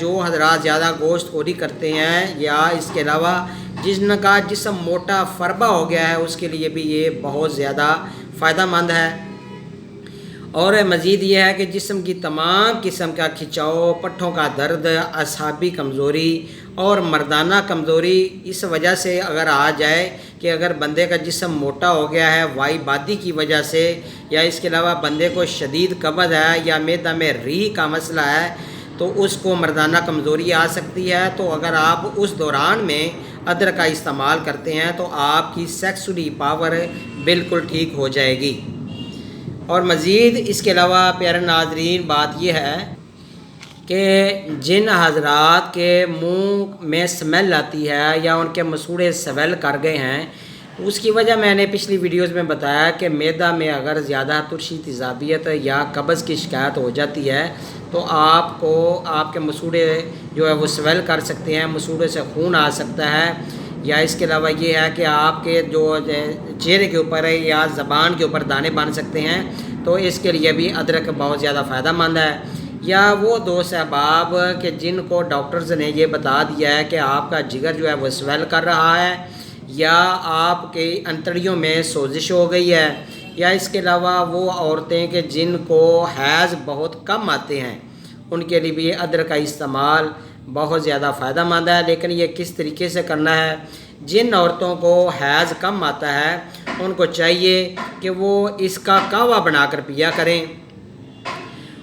جو حضرات زیادہ گوشت خوری کرتے ہیں یا اس کے علاوہ جن کا جسم موٹا فربا ہو گیا ہے اس کے لیے بھی یہ بہت زیادہ فائدہ مند ہے۔ اور مزید یہ ہے کہ جسم کی تمام قسم کا کھچاؤ، پٹھوں کا درد، اعصابی کمزوری اور مردانہ کمزوری اس وجہ سے اگر آ جائے کہ اگر بندے کا جسم موٹا ہو گیا ہے وائی بادی کی وجہ سے، یا اس کے علاوہ بندے کو شدید قبض ہے یا معدہ میں ریح کا مسئلہ ہے تو اس کو مردانہ کمزوری آ سکتی ہے۔ تو اگر آپ اس دوران میں ادرک کا استعمال کرتے ہیں تو آپ کی سیکسولی پاور بالکل ٹھیک ہو جائے گی۔ اور مزید اس کے علاوہ پیارے ناظرین بات یہ ہے کہ جن حضرات کے منہ میں سمیل آتی ہے یا ان کے مسوڑے سویل کر گئے ہیں، اس کی وجہ میں نے پچھلی ویڈیوز میں بتایا کہ معدہ میں اگر زیادہ ترشی تیزابیت یا قبض کی شکایت ہو جاتی ہے تو آپ کو آپ کے مسوڑے جو ہے وہ سویل کر سکتے ہیں، مسوڑے سے خون آ سکتا ہے، یا اس کے علاوہ یہ ہے کہ آپ کے جو چہرے کے اوپر یا زبان کے اوپر دانے بن سکتے ہیں، تو اس کے لیے بھی ادرک بہت زیادہ فائدہ مند ہے۔ یا وہ دوست احباب کہ جن کو ڈاکٹرز نے یہ بتا دیا ہے کہ آپ کا جگر جو ہے وہ سویل کر رہا ہے یا آپ کے انتڑیوں میں سوزش ہو گئی ہے، یا اس کے علاوہ وہ عورتیں کہ جن کو حیض بہت کم آتے ہیں، ان کے لیے بھی ادرک کا استعمال بہت زیادہ فائدہ مند ہے۔ لیکن یہ کس طریقے سے کرنا ہے؟ جن عورتوں کو حیض کم آتا ہے ان کو چاہیے کہ وہ اس کا قہوہ بنا کر پیا کریں۔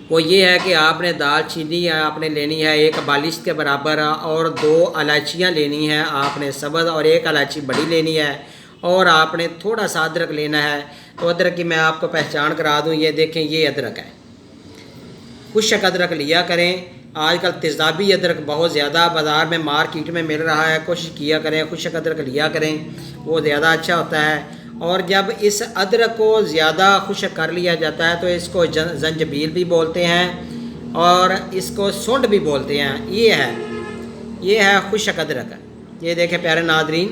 وہ یہ ہے کہ آپ نے دال چینی آپ نے لینی ہے 1 بالشت کے برابر، اور 2 الائچیاں لینی ہیں آپ نے سبز، اور 1 الائچی بڑی لینی ہے، اور آپ نے تھوڑا سا ادرک لینا ہے۔ تو ادرک کی میں آپ کو پہچان کرا دوں، یہ دیکھیں یہ ادرک ہے، خشک ادرک لیا کریں۔ آج کل تیزابی ادرک بہت زیادہ بازار میں مارکیٹ میں مل رہا ہے، کوشش کیا کریں خشک ادرک لیا کریں، وہ زیادہ اچھا ہوتا ہے۔ اور جب اس ادرک کو زیادہ خشک کر لیا جاتا ہے تو اس کو زنجبیل بھی بولتے ہیں اور اس کو سونڈ بھی بولتے ہیں۔ یہ ہے خشک ادرک۔ یہ دیکھیں پیارے ناظرین،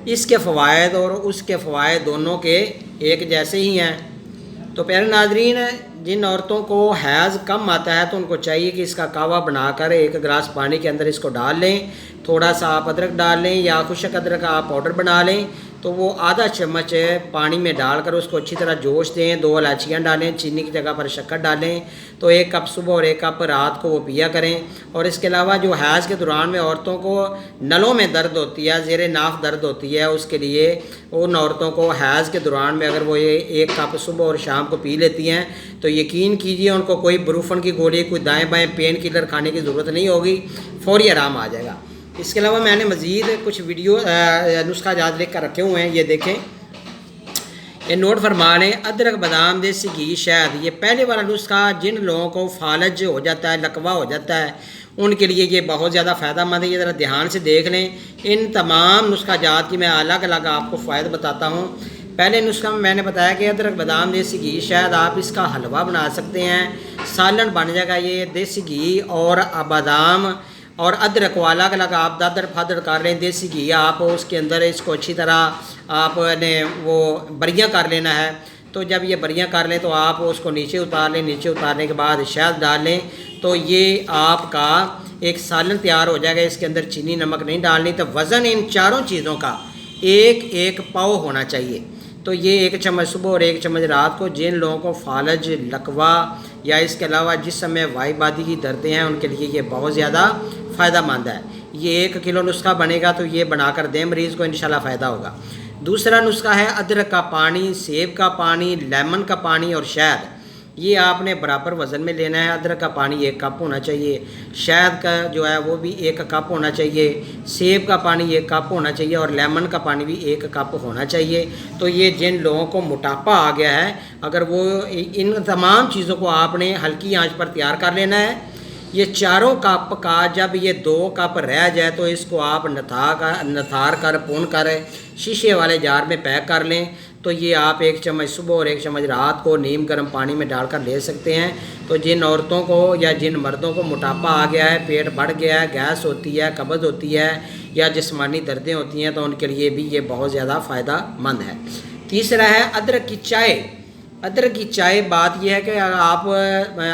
اس کے فوائد اور اس کے فوائد دونوں کے ایک جیسے ہی ہیں۔ تو پیارے ناظرین، جن عورتوں کو حیض کم آتا ہے تو ان کو چاہیے کہ اس کا قہوہ بنا کر 1 گلاس پانی کے اندر اس کو ڈال لیں، تھوڑا سا آپ ادرک ڈال لیں یا خشک ادرک آپ پاؤڈر بنا لیں، تو وہ آدھا چمچ پانی میں ڈال کر اس کو اچھی طرح جوش دیں، 2 الائچیاں ڈالیں، چینی کی جگہ پر شکر ڈالیں، تو 1 کپ صبح اور 1 کپ رات کو وہ پیا کریں۔ اور اس کے علاوہ جو حیض کے دوران میں عورتوں کو نلوں میں درد ہوتی ہے، زیر ناف درد ہوتی ہے، اس کے لیے ان عورتوں کو حیض کے دوران میں اگر وہ یہ 1 کپ صبح اور شام کو پی لیتی ہیں تو یقین کیجئے ان کو کوئی بروفن کی گولی، کوئی دائیں بائیں پین کلر کھانے کی ضرورت نہیں ہوگی، فوری آرام آ جائے گا۔ اس کے علاوہ میں نے مزید کچھ ویڈیو نسخہ جات لکھ کر رکھے ہوئے ہیں، یہ دیکھیں، یہ نوٹ فرما لیں۔ ادرک، بادام، دیسی گھی، شہد، یہ پہلے والا نسخہ جن لوگوں کو فالج ہو جاتا ہے، لکوہ ہو جاتا ہے، ان کے لیے یہ بہت زیادہ فائدہ مند ہے۔ یہ ذرا دھیان سے دیکھ لیں، ان تمام نسخہ جات کی میں الگ الگ آپ کو فوائد بتاتا ہوں۔ پہلے نسخہ میں نے بتایا کہ ادرک، بادام، دیسی گھی، شہد، آپ اس کا حلوہ بنا سکتے ہیں، سالن بن جائے گا۔ یہ دیسی گھی اور بادام اور ادرک کو الگ الگ آپ دادر پھادر کر لیں۔ دیسی گھی آپ اس کے اندر اس کو اچھی طرح آپ نے وہ بریاں کر لینا ہے، تو جب یہ بریاں کر لیں تو آپ اس کو نیچے اتار لیں، نیچے اتارنے کے بعد شہد ڈال لیں، تو یہ آپ کا ایک سالن تیار ہو جائے گا۔ اس کے اندر چینی نمک نہیں ڈالنی۔ تو وزن ان چاروں چیزوں کا 1 پاؤ ہونا چاہیے۔ تو یہ 1 چمچ صبح اور 1 چمچ رات کو جن لوگوں کو فالج، لکوہ یا اس کے علاوہ جسم میں وائی بادی کی دردیں ہیں ان کے لیے یہ بہت زیادہ فائدہ مند ہے۔ یہ 1 کلو نسخہ بنے گا تو یہ بنا کر دیں مریض کو، انشاءاللہ فائدہ ہوگا۔ دوسرا نسخہ ہے ادرک کا پانی، سیب کا پانی، لیمن کا پانی اور شہد۔ یہ آپ نے برابر وزن میں لینا ہے۔ ادرک کا پانی 1 کپ ہونا چاہیے، شہد کا جو ہے وہ بھی 1 کپ ہونا چاہیے، سیب کا پانی 1 کپ ہونا چاہیے، اور لیمن کا پانی بھی 1 کپ ہونا چاہیے۔ تو یہ جن لوگوں کو موٹاپا آ گیا ہے، اگر وہ ان تمام چیزوں کو آپ نے ہلکی آنچ پر تیار کر لینا ہے۔ یہ چاروں کپ کا جب یہ 2 کپ رہ جائے تو اس کو آپ نتھار کر پون کر شیشے والے جار میں پیک کر لیں۔ تو یہ آپ 1 چمچ صبح اور 1 چمچ رات کو نیم گرم پانی میں ڈال کر لے سکتے ہیں۔ تو جن عورتوں کو یا جن مردوں کو موٹاپا آ گیا ہے، پیٹ بڑھ گیا ہے، گیس ہوتی ہے، قبض ہوتی ہے یا جسمانی دردیں ہوتی ہیں، تو ان کے لیے بھی یہ بہت زیادہ فائدہ مند ہے۔ تیسرا ہے ادرک کی چائے۔ ادرک کی چائے بات یہ ہے کہ آپ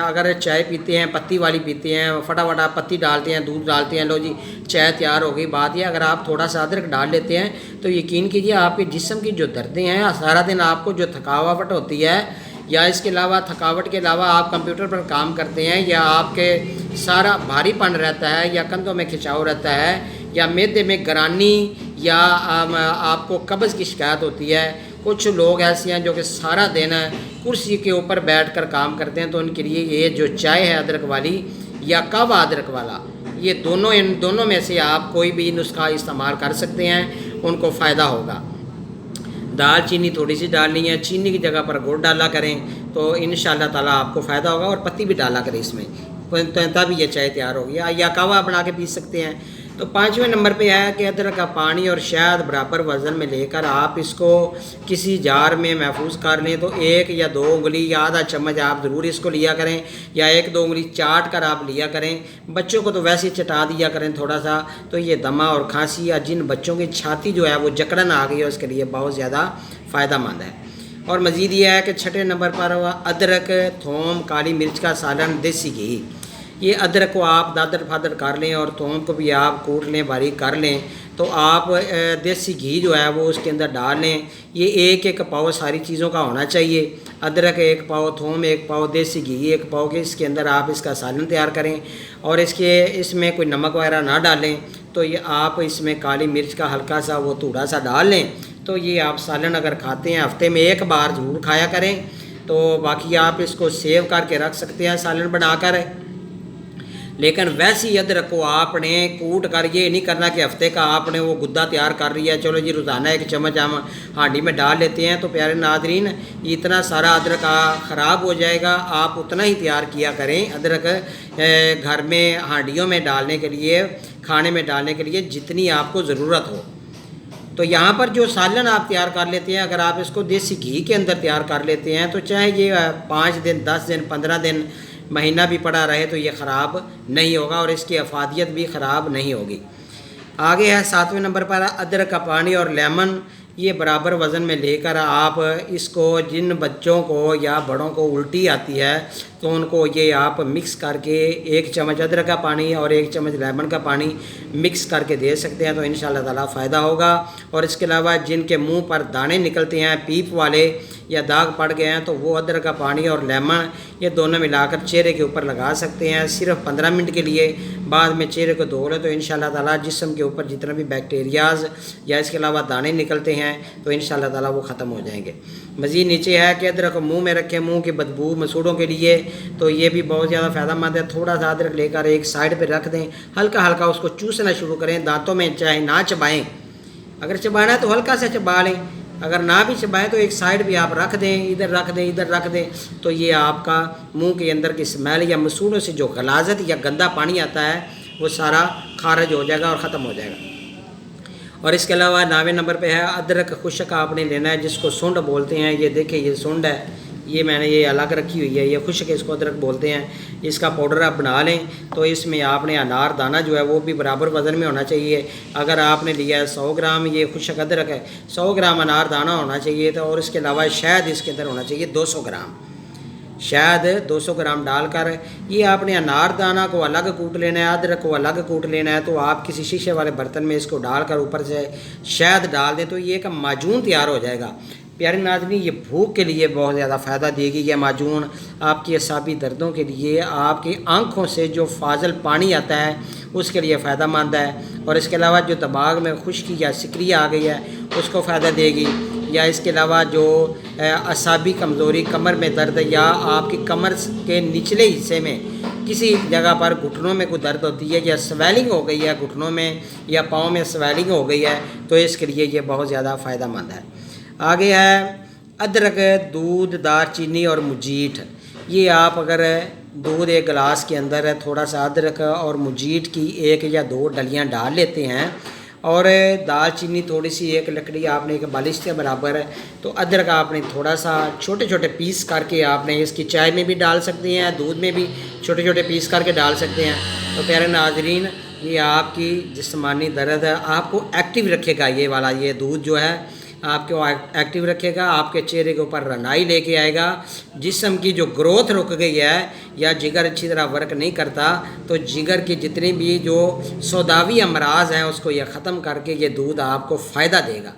اگر چائے پیتے ہیں پتی والی پیتے ہیں فٹافٹ پتی ڈالتے ہیں دودھ ڈالتے ہیں لو جی چائے تیار ہو گئی. بات یہ اگر آپ تھوڑا سا ادرک ڈال لیتے ہیں تو یقین کیجیے آپ کے جسم کی جو دردیں ہیں سارا دن آپ کو جو تھکاوٹ ہوتی ہے یا اس کے علاوہ تھکاوٹ کے علاوہ آپ کمپیوٹر پر کام کرتے ہیں یا آپ کے سارا بھاری پن رہتا ہے یا کندھوں میں کھچاؤ رہتا ہے یا معدے میں گرانی یا آپ کو قبض کی شکایت ہوتی ہے. کچھ لوگ ایسے ہیں جو کہ سارا دن کرسی کے اوپر بیٹھ کر کام کرتے ہیں تو ان کے لیے یہ جو چائے ہے ادرک والی یا قہوہ ادرک والا یہ ان دونوں میں سے آپ کوئی بھی نسخہ استعمال کر سکتے ہیں, ان کو فائدہ ہوگا. دال چینی تھوڑی سی ڈالنی ہے, چینی کی جگہ پر گڑ ڈالا کریں تو انشاءاللہ تعالیٰ آپ کو فائدہ ہوگا, اور پتی بھی ڈالا کریں اس میں تبھی یہ چائے تیار ہوگی یا قہوہ بنا کے پی سکتے ہیں. تو 5ویں نمبر پہ ہے کہ ادرک کا پانی اور شہد برابر وزن میں لے کر آپ اس کو کسی جار میں محفوظ کر لیں. تو 1 یا 2 انگلی یا آدھا چمچ آپ ضرور اس کو لیا کریں یا 1-2 انگلی چاٹ کر آپ لیا کریں. بچوں کو تو ویسے ہی چٹا دیا کریں تھوڑا سا, تو یہ دمہ اور کھانسی یا جن بچوں کی چھاتی جو ہے وہ جکڑن آ گئی ہے اس کے لیے بہت زیادہ فائدہ مند ہے. اور مزید یہ ہے کہ 6 نمبر پر ادرک تھوم کالی مرچ کا سالن دیسی گھی. یہ ادرک کو آپ دادر فادر کر لیں اور تھوم کو بھی آپ کوٹ لیں باریک کر لیں تو آپ دیسی گھی جو ہے وہ اس کے اندر ڈال لیں. یہ 1 پاؤ ساری چیزوں کا ہونا چاہیے. ادرک 1 پاؤ, تھوم 1 پاؤ, دیسی گھی 1 پاؤ کے اس کے اندر آپ اس کا سالن تیار کریں اور اس میں کوئی نمک وغیرہ نہ ڈالیں. تو یہ آپ اس میں کالی مرچ کا ہلکا سا وہ تھوڑا سا ڈال لیں. تو یہ آپ سالن اگر کھاتے ہیں ہفتے میں 1 بار ضرور کھایا کریں. تو باقی آپ اس کو سیو کر کے رکھ سکتے ہیں سالن بنا کر. لیکن ویسی ادرک کو آپ نے کوٹ کر یہ نہیں کرنا کہ ہفتے کا آپ نے وہ گدا تیار کر رہی ہے چلو جی روزانہ 1 چمچ ہم ہانڈی میں ڈال لیتے ہیں. تو پیارے ناظرین اتنا سارا ادرک خراب ہو جائے گا. آپ اتنا ہی تیار کیا کریں ادرک گھر میں ہانڈیوں میں ڈالنے کے لیے کھانے میں ڈالنے کے لیے جتنی آپ کو ضرورت ہو. تو یہاں پر جو سالن آپ تیار کر لیتے ہیں اگر آپ اس کو دیسی گھی کے اندر تیار کر لیتے ہیں تو چاہے یہ 5 دن 10 دن 15 دن مہینہ بھی پڑا رہے تو یہ خراب نہیں ہوگا اور اس کی افادیت بھی خراب نہیں ہوگی. آگے ہے 7ویں نمبر پر ادرک کا پانی اور لیمن. یہ برابر وزن میں لے کر آپ اس کو جن بچوں کو یا بڑوں کو الٹی آتی ہے تو ان کو یہ آپ مکس کر کے 1 چمچ ادرک کا پانی اور 1 چمچ لیمن کا پانی مکس کر کے دے سکتے ہیں تو انشاءاللہ تعالیٰ فائدہ ہوگا. اور اس کے علاوہ جن کے منہ پر دانے نکلتے ہیں پیپ والے یا داغ پڑ گئے ہیں تو وہ ادرک کا پانی اور لیمن یہ دونوں ملا کر چہرے کے اوپر لگا سکتے ہیں صرف 15 منٹ کے لیے. بعد میں چہرے کو دھو لیں تو انشاءاللہ تعالیٰ جسم کے اوپر جتنا بھی بیکٹیریاز یا اس کے علاوہ دانے نکلتے ہیں تو انشاءاللہ تعالیٰ وہ ختم ہو جائیں گے. مزید نیچے ہے کہ ادرک منہ میں رکھیں منہ کی بدبو مسوڑوں کے لیے تو یہ بھی بہت زیادہ فائدہ مند ہے. تھوڑا سا ادرک لے کر ایک سائڈ پہ رکھ دیں ہلکا ہلکا اس کو چوسنا شروع کریں دانتوں میں چاہے نہ چبائیں. اگر چبانا ہے تو ہلکا سا چبا لیں, اگر نہ بھی چبائیں تو ایک سائڈ بھی آپ رکھ دیں ادھر رکھ دیں تو یہ آپ کا منہ کے اندر کی اسمیل یا مسوڑوں سے جو غلاظت یا گندا پانی آتا ہے وہ سارا خارج ہو جائے گا اور ختم ہو جائے گا. اور اس کے علاوہ 9ویں نمبر پہ ہے ادرک خشک آپ نے لینا ہے جس کو سنڈ بولتے ہیں. یہ دیکھیں یہ سنڈ ہے, یہ میں نے یہ الگ رکھی ہوئی ہے, یہ خشک اس کو ادرک بولتے ہیں. اس کا پاؤڈر آپ بنا لیں تو اس میں آپ نے انار دانہ جو ہے وہ بھی برابر وزن میں ہونا چاہیے. اگر آپ نے لیا ہے 100 گرام یہ خشک ادرک ہے 100 گرام انار دانہ ہونا چاہیے تو اور اس کے علاوہ شہد اس کے اندر ہونا چاہیے 200 گرام. شہد 200 گرام ڈال کر یہ آپ نے انار دانہ کو الگ کوٹ لینا ہے ادرک کو الگ کوٹ لینا ہے. تو آپ کسی شیشے والے برتن میں اس کو ڈال کر اوپر سے شہد ڈال دیں تو یہ ایک معجون تیار ہو جائے گا. پیارے ناظرین یہ بھوک کے لیے بہت زیادہ فائدہ دے گی. یہ معجون آپ کی اعصابی دردوں کے لیے آپ کی آنکھوں سے جو فاضل پانی آتا ہے اس کے لیے فائدہ مند ہے. اور اس کے علاوہ جو دماغ میں خشکی یا سکری آ گئی ہے اس کو فائدہ دے گی. یا اس کے علاوہ جو اعصابی کمزوری کمر میں درد یا آپ کی کمر کے نچلے حصے میں کسی جگہ پر گھٹنوں میں کوئی درد ہوتی ہے یا سویلنگ ہو گئی ہے گھٹنوں میں یا پاؤں میں سویلنگ ہو گئی ہے تو اس کے لیے یہ بہت زیادہ فائدہ مند ہے. آگے ہے ادرک دودھ دار چینی اور مجیٹ. یہ آپ اگر دودھ 1 گلاس کے اندر ہے تھوڑا سا ادرک اور مجیٹ کی 1 یا 2 ڈلیاں ڈال لیتے ہیں اور دال چینی تھوڑی سی 1 لکڑی آپ نے 1 بالش کے برابر ہے تو ادرک آپ نے تھوڑا سا چھوٹے چھوٹے پیس کر کے آپ نے اس کی چائے میں بھی ڈال سکتے ہیں دودھ میں بھی چھوٹے چھوٹے پیس کر کے ڈال سکتے ہیں. تو پیارے ناظرین یہ آپ کی جسمانی درد ہے آپ کو ایکٹیو رکھے گا. یہ والا یہ دودھ جو ہے آپ کو ایکٹیو رکھے گا، آپ کے چہرے کے اوپر رنائی لے کے آئے گا، جسم کی جو گروتھ رک گئی ہے یا جگر اچھی طرح ورک نہیں کرتا تو جگر کی جتنی بھی جو سوداوی امراض ہیں اس کو یہ ختم کر کے یہ دودھ آپ کو فائدہ دے گا۔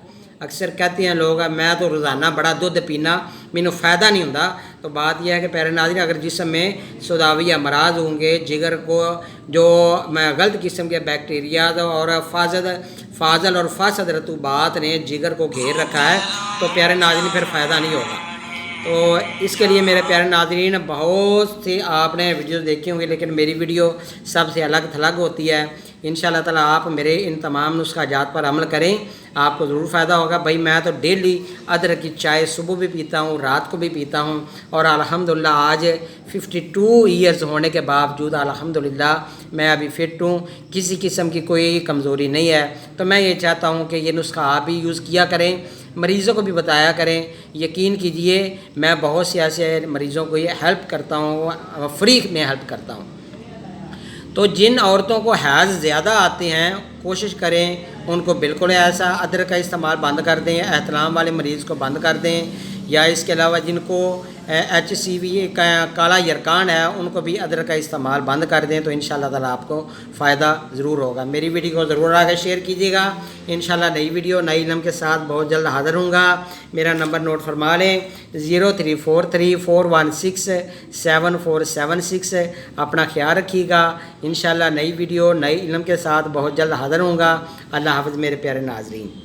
اکثر کہتے ہیں لوگ میں تو روزانہ بڑا دودھ پینا مینوں فائدہ نہیں ہوتا، تو بات یہ ہے کہ پیارے ناظرین اگر جسم میں سوداوی امراض ہوں گے، جگر کو جو غلط قسم کے بیکٹیریا اور فاضل اور فاسد رطوبات نے جگر کو گھیر رکھا ہے تو پیارے ناظرین پھر فائدہ نہیں ہوگا۔ تو اس کے لیے میرے پیارے ناظرین بہت سی آپ نے ویڈیوز دیکھی ہوں گی، لیکن میری ویڈیو سب سے الگ تھلگ ہوتی ہے۔ انشاءاللہ تعالیٰ آپ میرے ان تمام نسخہ جات پر عمل کریں، آپ کو ضرور فائدہ ہوگا۔ بھائی میں تو ڈیلی ادرک کی چائے صبح بھی پیتا ہوں، رات کو بھی پیتا ہوں، اور الحمدللہ آج 52 ایئرز ہونے کے باوجود الحمدللہ میں ابھی فٹ ہوں، کسی قسم کی کوئی کمزوری نہیں ہے۔ تو میں یہ چاہتا ہوں کہ یہ نسخہ آپ بھی یوز کیا کریں، مریضوں کو بھی بتایا کریں۔ یقین کیجئے میں بہت سے ایسے مریضوں کو یہ ہیلپ کرتا ہوں، فری میں ہیلپ کرتا ہوں۔ تو جن عورتوں کو حیض زیادہ آتے ہیں کوشش کریں ان کو بالکل ایسا ادرک کا استعمال بند کر دیں، احتلام والے مریض کو بند کر دیں، یا اس کے علاوہ جن کو HCV کالا یرکان ہے ان کو بھی ادرک کا استعمال بند کر دیں، تو انشاءاللہ تعالیٰ آپ کو فائدہ ضرور ہوگا۔ میری ویڈیو کو ضرور آگے شیئر کیجیے گا۔ انشاءاللہ نئی ویڈیو نئی علم کے ساتھ بہت جلد حاضر ہوں گا۔ میرا نمبر نوٹ فرما لیں 0343416747 اپنا خیال رکھیے گا۔ انشاءاللہ نئی ویڈیو نئی علم کے ساتھ بہت جلد حاضر ہوں گا۔ اللہ حافظ میرے پیارے ناظرین۔